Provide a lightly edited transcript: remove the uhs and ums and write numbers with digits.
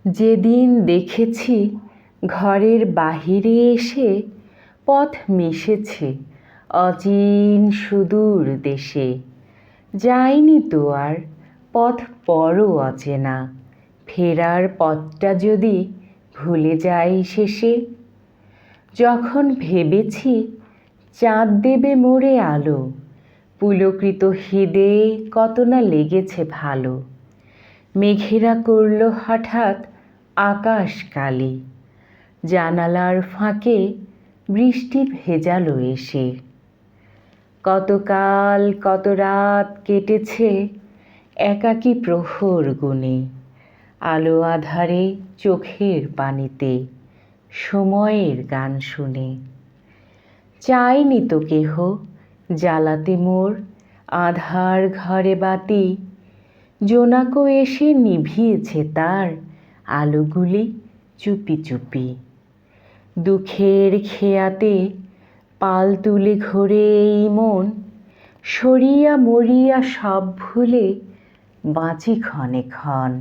যেদিন দেখেছি ঘরের বাহিরে এসে পথ মিশেছে অচিন সুদূর দেশে, যাইনি তো আর পথ বড় অচেনা, ফেরার পথটা যদি ভুলে যাই শেষে। যখন ভেবেছি চাঁদ দেবে মোরে আলো, পুলকিত হৃদে কত না লেগেছে ভালো। মেঘেরা করল হঠাৎ আকাশ কালি, জানালার ফাঁকে বৃষ্টি ভেজালো এসে। কতকাল কত রাত কেটেছে একাকী প্রহর গুনে, আলো আধারে চোখের পানিতে সময়ের গান শুনে। চাইনি তো কেহ জ্বালাতে মোর আধার ঘরে বাতি, জোনাকো এসে নিভিয়েছে তার আলোগুলি চুপি চুপি। দুঃখের খেয়াতে পাল তুলে ঘোরে এই মন, সরিয়া মরিয়া সব ভুলে বাঁচি ক্ষণে ক্ষণ।